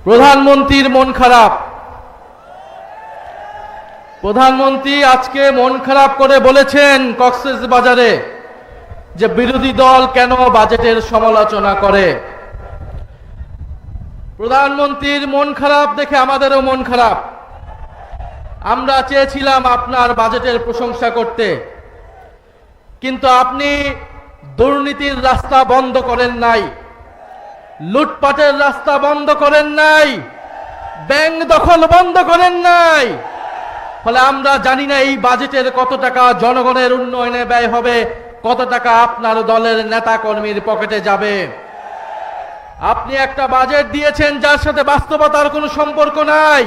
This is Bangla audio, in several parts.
প্রধানমন্ত্রীর মন খারাপ। প্রধানমন্ত্রী আজকে মন খারাপ করে বলেছেন কক্সবাজারে যে বিরোধী দল কেন বাজেটের সমালোচনা করে। প্রধানমন্ত্রীর মন খারাপ দেখে আমাদেরও মন খারাপ। আমরা চেয়েছিলাম আপনার বাজেটের প্রশংসা করতে, কিন্তু আপনি দুর্নীতির রাস্তা বন্ধ করেন নাই, লুটপাটের রাস্তা বন্ধ করেন নাই, ব্যাংক দখল বন্ধ করেন নাই। ফলে আমরা জানি না এই বাজেটের কত টাকা জনগণের উন্নয়নে ব্যয় হবে, কত টাকা আপনার দলের নেতা কর্মীর পকেটে যাবে। আপনি একটা বাজেট দিয়েছেন যার সাথে বাস্তবতার কোনো সম্পর্ক নাই।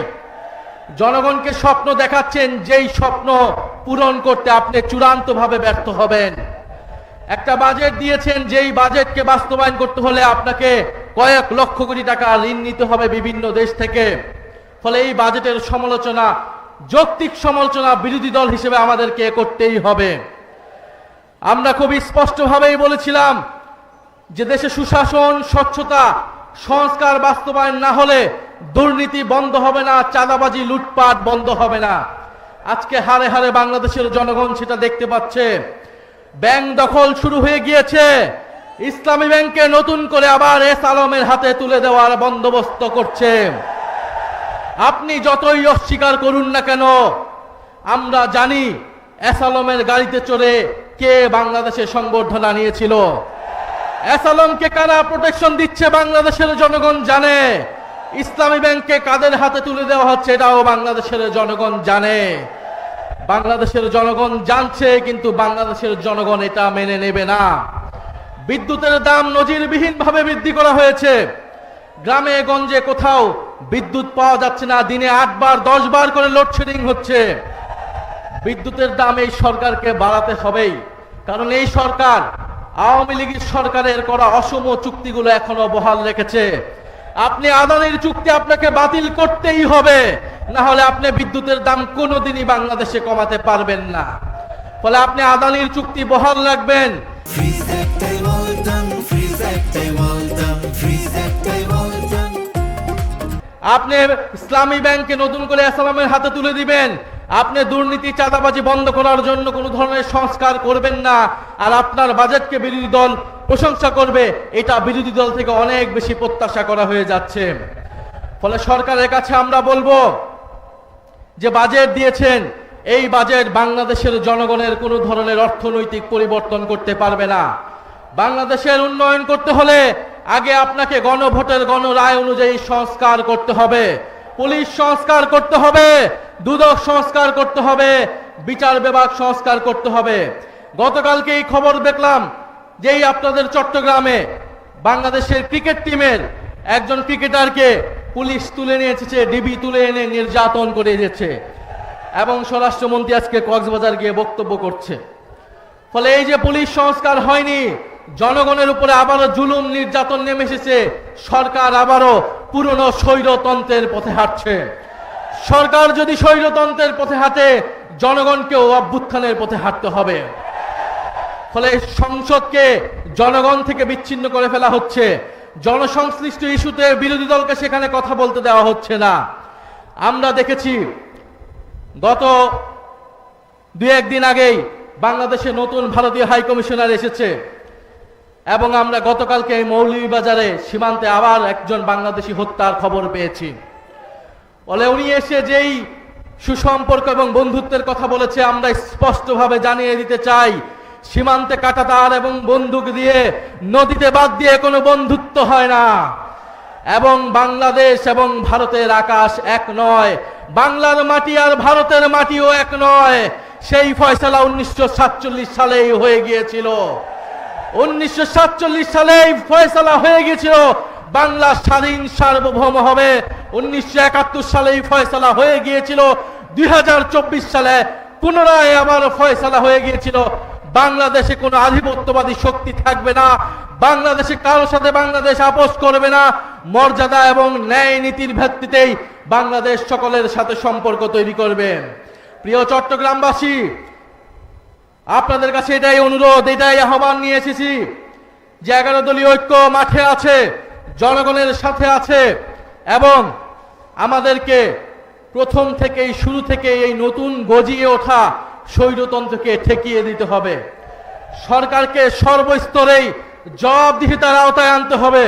জনগণকে স্বপ্ন দেখাচ্ছেন, যেই স্বপ্ন পূরণ করতে আপনি চূড়ান্তভাবে ব্যর্থ হবেন। একটা বাজেট দিয়েছেন যেই বাজেটকে বাস্তবায়ন করতে হলে আপনাকে কয়েক লক্ষ কোটি টাকা ঋণ নিতে হবে বিভিন্ন দেশ থেকে। ফলে এই বাজেটের সমালোচনা, যৌক্তিক সমালোচনা বিরোধী দল হিসেবে আমাদেরকে করতেই হবে। আমরা খুব স্পষ্টভাবেই বলেছিলাম যে দেশে সুশাসন, স্বচ্ছতা, সংস্কার বাস্তবায়ন না হলে দুর্নীতি বন্ধ হবে না, চাঁদাবাজি, লুটপাট বন্ধ হবে না। আজকে হারে হারে বাংলাদেশের জনগণ সেটা দেখতে পাচ্ছে। ব্যাংক দখল শুরু হয়ে গিয়েছে। ইসলামী ব্যাংকে নতুন করে আবার এস আলমের হাতে তুলে দেওয়ার বন্দোবস্ত করছে। আপনি যতই অস্বীকার করুন না কেন, আমরা জানি এস আলমের গাড়িতে চড়ে কে বাংলাদেশে সংবর্ধনা নিয়েছিল। এস আলমকে কারা প্রোটেকশন দিচ্ছে বাংলাদেশের জনগণ জানে। ইসলামী ব্যাংকে কাদের হাতে তুলে দেওয়া হচ্ছে এটাও বাংলাদেশের জনগণ জানে। বাংলাদেশের জনগণ জানছে, কিন্তু বাংলাদেশের জনগণ এটা মেনে নেবে না। বিদ্যুতের দাম নজিরবিহীনভাবে বৃদ্ধি করা হয়েছে। গ্রামে গঞ্জে কোথাও বিদ্যুৎ পাওয়া যাচ্ছে না, দিনে 8 বার 10 বার করে লোডশেডিং হচ্ছে। বিদ্যুতের দাম এই সরকারকে বাড়াতে হবেই, কারণ এই সরকার আওয়ামী লীগের সরকারের করা অসম চুক্তিগুলো এখনো বহাল রেখেছে। আপনি আদানির চুক্তি আপনাকে বাতিল করতেই হবে, না হলে আপনি বিদ্যুতের দাম কোনোদিনই বাংলাদেশে কমাতে পারবেন না। ফলে আপনি আদানির চুক্তি বহাল রাখবেন। আপনি ইসলামী ব্যাংকে নতুন করে ইসলামের হাতে তুলে দিবেন। আপনি দুর্নীতি, চাঁদাবাজি বন্ধ করার জন্য কোনো ধরনের সংস্কার করবেন না। আর আপনার বাজেটকে বিরোধী দল প্রশংসা করবে, এটা বিরোধী দল থেকে অনেক বেশি প্রত্যাশা করা হয়ে যাচ্ছে। ফলে সরকারের কাছে আমরা বলবো যে বাজেট দিয়েছেন, এই বাজেট বাংলাদেশের জনগণের কোনো ধরনের অর্থনৈতিক পরিবর্তন করতে পারবে না। বাংলাদেশের উন্নয়ন করতে হলে আগে আপনাকে গণভোটের গণরায় অনুযায়ী সংস্কার করতে হবে। পুলিশ সংস্কার করতে হবে, দুদক সংস্কার করতে হবে, বিচার বিভাগ সংস্কার করতে হবে। গতকালকে এই খবর দেখলাম যেই আপনাদের চট্টগ্রামে বাংলাদেশের ক্রিকেট টিমের একজন ক্রিকেটারকে পুলিশ তুলে নিয়ে এসেছে, ডিবি তুলে এনে নির্যাতন করে দিয়েছে, এবং স্বরাষ্ট্রমন্ত্রী আজকে কক্সবাজার গিয়ে বক্তব্য করছে। ফলে এই যে পুলিশ সংস্কার হয়নি, জনগণের উপরে আবারও জুলুম নির্যাতন নেমে এসেছে। সরকার আবারও পুরনো স্বৈরতন্ত্রের পথে হাঁটছে। সরকার যদি স্বৈরতন্ত্রের পথে হাঁটে, জনগণকেও অভ্যুত্থানের পথে হাঁটতে হবে। ফলে সংসদকে জনগণ থেকে বিচ্ছিন্ন করে ফেলা হচ্ছে। জনসংশ্লিষ্ট ইস্যুতে বিরোধী দলকে সেখানে কথা বলতে দেওয়া হচ্ছে না। আমরা দেখেছি গত 2-1 দিন আগেই বাংলাদেশে নতুন ভারতীয় হাই কমিশনার এসেছে, এবং আমরা গতকালকে এই মৌলভীবাজারে সীমান্তে আবার একজন বাংলাদেশি হত্যার খবর পেয়েছি। বলে উনি এসে যেই সুসম্পর্ক এবং বন্ধুত্বের কথা বলেছে, আমরা স্পষ্টভাবে জানিয়ে দিতে চাই, সীমান্তে কাঁটাতার এবং বন্দুক দিয়ে, নদীতে বাদ দিয়ে কোনো বন্ধুত্ব হয় না। এবং বাংলাদেশ এবং ভারতের আকাশ এক নয়, বাংলার মাটি আর ভারতের মাটিও এক নয়। সেই ফয়সালা 1947 সালেই হয়ে গিয়েছিল। 1947 সালেই ফয়সালা হয়ে গিয়েছিল বাংলা স্বাধীন সার্বভৌম হবে। 1971 সালেই ফয়সালা হয়ে গিয়েছিল। 2024 সালে পুনরায় আবার ফয়সালা হয়ে গিয়েছিল বাংলাদেশে কোনো আধিপত্যবাদী শক্তি থাকবে না। বাংলাদেশে কারো সাথে বাংলাদেশ আপোষ করবে না। মর্যাদা এবং ন্যায় নীতির ভিত্তিতেই বাংলাদেশ সকলের সাথে সম্পর্ক তৈরি করবে। প্রিয় চট্টগ্রামবাসী, আপনাদের কাছে এটাই অনুরোধ, এটাই আহ্বান নিয়ে এসেছি যে 11 দলীয় ঐক্য মাঠে আছে, জনগণের সাথে আছে। এবং আমাদেরকে প্রথম থেকেই শুরু থেকে এই নতুন গজিয়ে ওঠা স্বৈরতন্ত্রকে ঠেকিয়ে দিতে হবে। সরকারকে সর্বস্তরেই জবাবদিহিতার আওতায় আনতে হবে।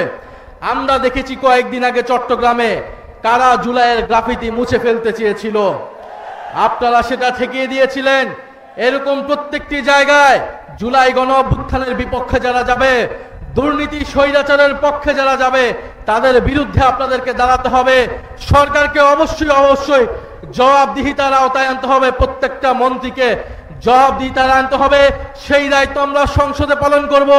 আমরা দেখেছি কয়েকদিন আগে চট্টগ্রামে কারা জুলাইয়ের গ্রাফিতি মুছে ফেলতে চেয়েছিল, আপনারা সেটা ঠেকিয়ে দিয়েছিলেন। এরকম প্রত্যেকটি জায়গায় জুলাই গণ অভ্যুত্থানের বিপক্ষে যারা যাবে, দুর্নীতি স্বৈরাচারের পক্ষে যারা যাবে, তাদের বিরুদ্ধে আপনাদেরকে দাঁড়াতে হবে। সরকারকে অবশ্যই জবাবদিহিতার আওতায় আনতে হবে, প্রত্যেকটা মন্ত্রীকে জবাবদিহিতার আনতে হবে। সেই দায়িত্ব আমরা সংসদে পালন করব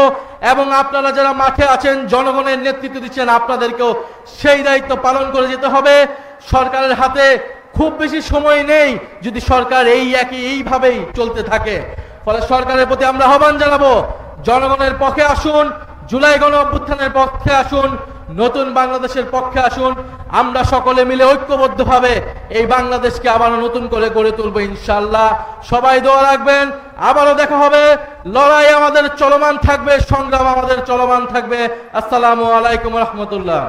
এবং আপনারা যারা মাঠে আছেন, জনগণের নেতৃত্ব দিচ্ছেন, আপনাদেরকেও সেই দায়িত্ব পালন করে যেতে হবে। সরকারের হাতে খুব বেশি সময় নেই যদি সরকার এইভাবেই চলতে থাকে। ফলে সরকারের প্রতি আমরা আহ্বান জানাবো, জনগণের পক্ষে আসুন, জুলাই গণ অভ্যুত্থানের পক্ষে আসুন, নতুন বাংলাদেশের পক্ষে আসুন। আমরা সকলে মিলে ঐক্যবদ্ধভাবে এই বাংলাদেশকে আবারও নতুন করে গড়ে তুলবো ইনশাআল্লাহ। সবাই দোয়া রাখবেন। আবারও দেখা হবে। লড়াই আমাদের চলমান থাকবে, সংগ্রাম আমাদের চলমান থাকবে। আসসালামু আলাইকুম রহমতুল্লাহ।